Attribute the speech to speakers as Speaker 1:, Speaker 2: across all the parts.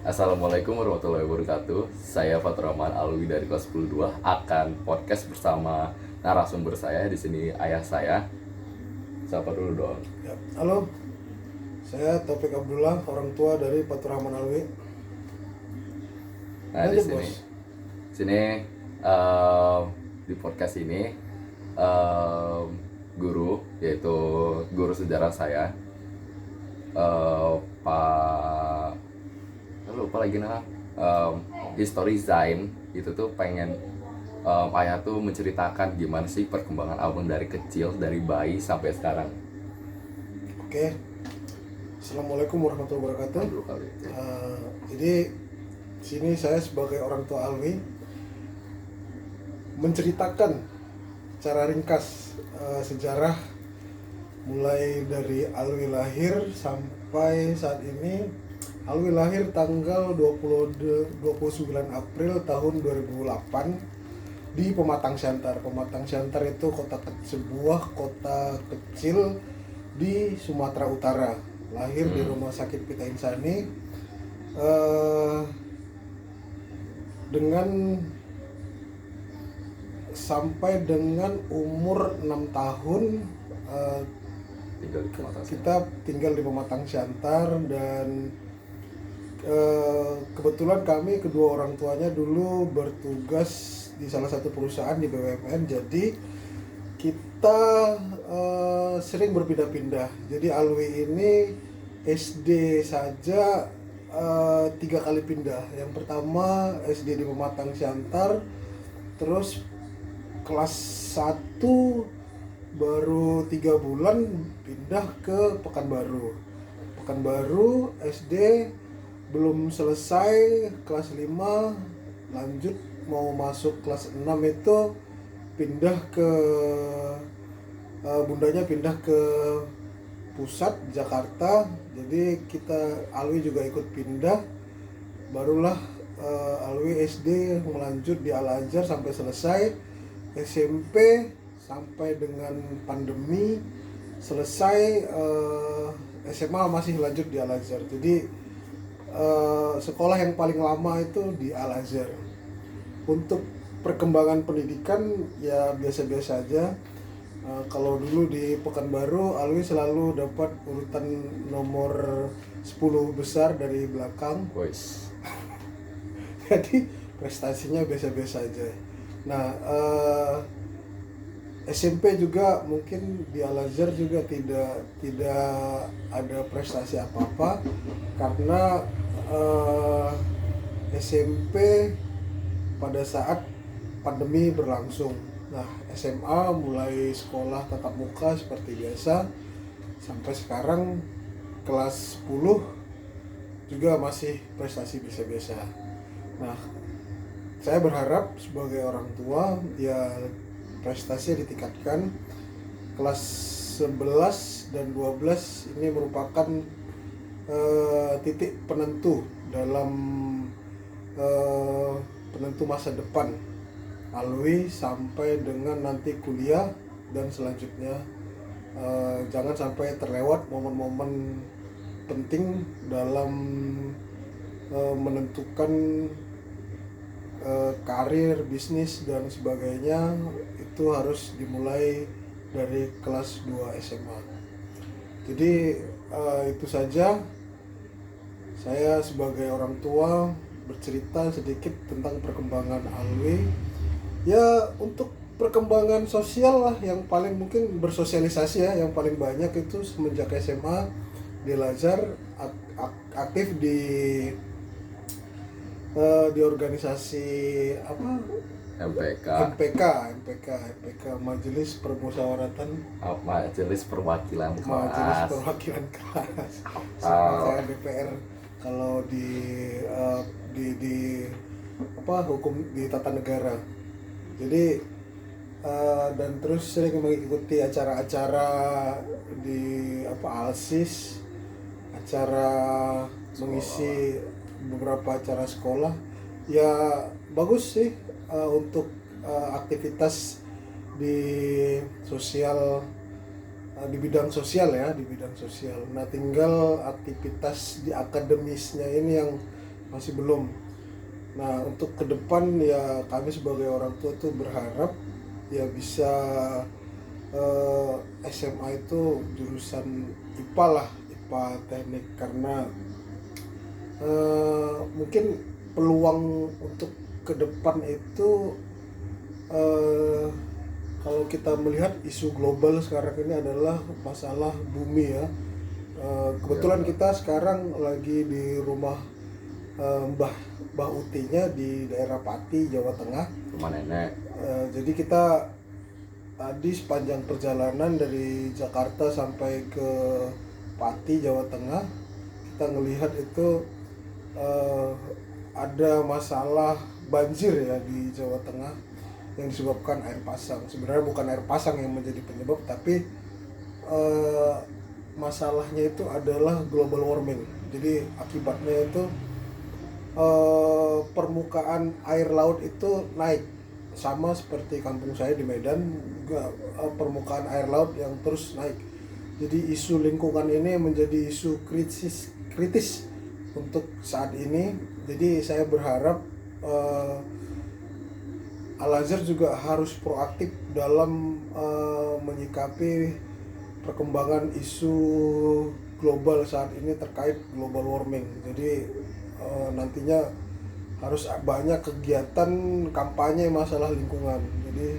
Speaker 1: Assalamualaikum warahmatullahi wabarakatuh. Saya Fatur Rahman Alwi dari kelas 10 akan podcast bersama narasumber saya di sini, ayah saya. Siapa dulu dong?
Speaker 2: Ya, halo, saya Taufik Abdullah, orang tua dari Fatur Rahman Alwi.
Speaker 1: Nah, di
Speaker 2: Lanjut,
Speaker 1: sini
Speaker 2: bos.
Speaker 1: sini em, di podcast ini guru, yaitu guru sejarah saya, Pak, lupa lagi nama, History Zain, itu tuh pengen ayah tuh menceritakan gimana sih perkembangan abang dari kecil, dari bayi sampai sekarang.
Speaker 2: Oke, Assalamualaikum warahmatullahi wabarakatuh.
Speaker 1: Dulu kali.
Speaker 2: Jadi sini saya sebagai orang tua Alwi menceritakan secara ringkas sejarah mulai dari Alwi lahir sampai saat ini. Alwi lahir tanggal 29 April tahun 2008 di Pematang Siantar. Pematang Siantar itu sebuah kota kecil di Sumatera Utara. Lahir di Rumah Sakit Pita Insani dengan sampai dengan umur 6 tahun
Speaker 1: Tinggal di Pematang Siantar.
Speaker 2: kita tinggal di Pematang Siantar. Dan kebetulan kami kedua orang tuanya dulu bertugas di salah satu perusahaan di BUMN, jadi kita sering berpindah-pindah. Jadi Alwi ini SD saja 3 kali pindah. Yang pertama SD di Pematang Siantar, terus kelas 1 baru 3 bulan pindah ke Pekanbaru SD. Belum selesai kelas 5 lanjut mau masuk kelas 6 itu pindah ke bundanya pindah ke pusat Jakarta. Jadi Alwi juga ikut pindah. Barulah Alwi SD melanjut di Al Azhar sampai selesai. SMP sampai dengan pandemi selesai. SMA masih lanjut di Al Azhar. Jadi sekolah yang paling lama itu di Al Azhar. Untuk perkembangan pendidikan ya biasa-biasa aja. Kalau dulu di Pekanbaru, Alwi selalu dapat urutan nomor 10 besar dari belakang.
Speaker 1: Boys.
Speaker 2: Jadi prestasinya biasa-biasa aja. Nah, SMP juga mungkin di Al Azhar juga tidak ada prestasi apa-apa karena SMP pada saat pandemi berlangsung. Nah, SMA mulai sekolah tatap muka seperti biasa sampai sekarang kelas 10 juga masih prestasi biasa-biasa. Nah, saya berharap sebagai orang tua ya prestasi ditingkatkan. Kelas 11 dan 12 ini merupakan titik penentu dalam penentu masa depan Alwi sampai dengan nanti kuliah dan selanjutnya. Jangan sampai terlewat momen-momen penting dalam menentukan karir, bisnis dan sebagainya. Itu harus dimulai dari kelas 2 SMA. Jadi itu saja saya sebagai orang tua bercerita sedikit tentang perkembangan Alwi. Ya, untuk perkembangan sosial lah yang paling mungkin bersosialisasi ya, yang paling banyak itu semenjak SMA di Al Azhar, aktif di organisasi apa
Speaker 1: MPK.
Speaker 2: MPK Majelis Permusyawaratan
Speaker 1: Majelis Perwakilan
Speaker 2: Majelis
Speaker 1: Kelas.
Speaker 2: Perwakilan Kelas. Saya DPR kalau di hukum di tata negara. Jadi dan terus sering mengikuti acara-acara di ALSIS, acara mengisi beberapa acara sekolah. Ya bagus sih untuk aktivitas di sosial, di bidang sosial ya, di bidang sosial. Nah, tinggal aktivitas di akademisnya ini yang masih belum. Nah, untuk ke depan ya kami sebagai orang tua tuh berharap ya bisa SMA itu jurusan IPA lah, IPA teknik, karena mungkin peluang untuk ke depan itu eh, kalau kita melihat isu global sekarang ini adalah masalah bumi ya. Kebetulan kita sekarang lagi di rumah Mbah Mbah Utinya di daerah Pati, Jawa Tengah.
Speaker 1: Rumah nenek.
Speaker 2: Jadi kita tadi sepanjang perjalanan dari Jakarta sampai ke Pati, Jawa Tengah, kita ngelihat itu ada masalah banjir ya di Jawa Tengah yang disebabkan air pasang. Sebenarnya bukan air pasang yang menjadi penyebab, tapi masalahnya itu adalah global warming. Jadi akibatnya itu permukaan air laut itu naik, sama seperti kampung saya di Medan juga permukaan air laut yang terus naik. Jadi isu lingkungan ini menjadi isu kritis untuk saat ini. Jadi saya berharap Al-Azhar juga harus proaktif dalam menyikapi perkembangan isu global saat ini terkait global warming. Jadi nantinya harus banyak kegiatan kampanye masalah lingkungan. Jadi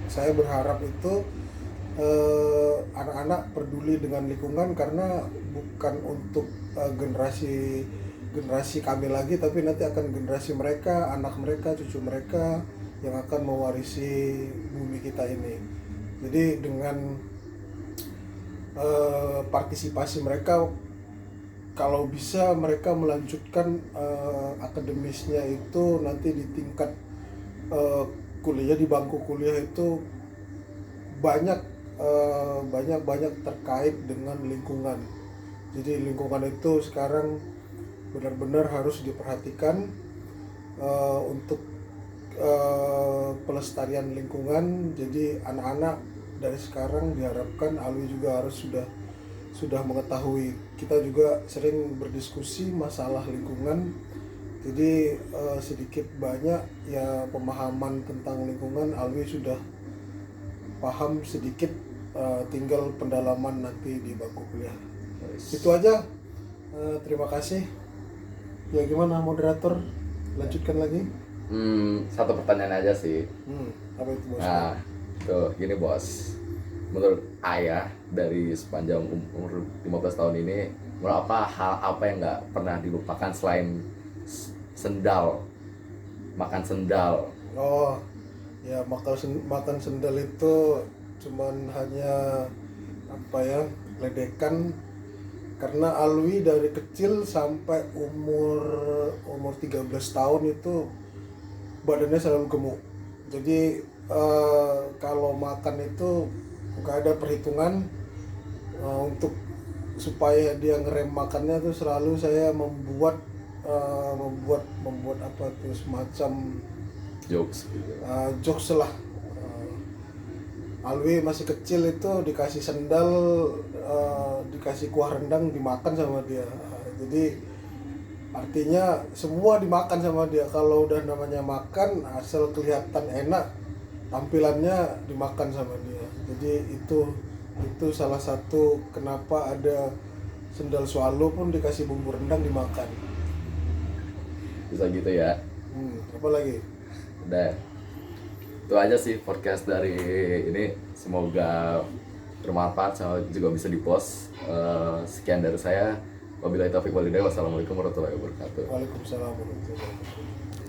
Speaker 2: saya berharap itu anak-anak peduli dengan lingkungan, karena bukan untuk generasi kami lagi, tapi nanti akan generasi mereka, anak mereka, cucu mereka yang akan mewarisi bumi kita ini. Jadi dengan partisipasi mereka, kalau bisa mereka melanjutkan akademisnya itu nanti di tingkat kuliah, di bangku kuliah itu banyak terkait dengan lingkungan. Jadi lingkungan itu sekarang benar-benar harus diperhatikan untuk pelestarian lingkungan. Jadi anak-anak dari sekarang diharapkan, Alwi juga harus sudah mengetahui. Kita juga sering berdiskusi masalah lingkungan, jadi sedikit banyak ya pemahaman tentang lingkungan Alwi sudah paham sedikit, tinggal pendalaman nanti di bangku kuliah. Itu aja. Terima kasih. Ya gimana moderator? Lanjutkan lagi.
Speaker 1: Satu pertanyaan aja sih.
Speaker 2: Apa itu bos?
Speaker 1: Nah, tuh gini bos. Menurut ayah dari sepanjang umur 15 tahun ini, menurut hal apa yang nggak pernah dilupakan selain sendal, makan sendal?
Speaker 2: Oh, ya makan sendal itu cuman hanya apa ya, ledekan, karena Alwi dari kecil sampai umur 13 tahun itu badannya selalu gemuk. Jadi kalau makan itu gak ada perhitungan, untuk supaya dia ngerem makannya tuh selalu saya membuat apa tuh, semacam
Speaker 1: Jokes gitu.
Speaker 2: jokes lah. Alwi masih kecil itu dikasih sendal, dikasih kuah rendang dimakan sama dia. Jadi artinya semua dimakan sama dia. Kalau udah namanya makan, asal kelihatan enak, tampilannya dimakan sama dia. Jadi itu salah satu kenapa ada sendal swallow pun dikasih bumbu rendang dimakan.
Speaker 1: Bisa gitu ya.
Speaker 2: Apa lagi?
Speaker 1: Udah. Itu aja sih podcast dari ini. Semoga bermanfaat, sama juga bisa di-post. Sekian dari saya. Wabillahi taufiq walhidayah. Wassalamualaikum warahmatullahi wabarakatuh.
Speaker 2: Waalaikumsalam warahmatullahi wabarakatuh.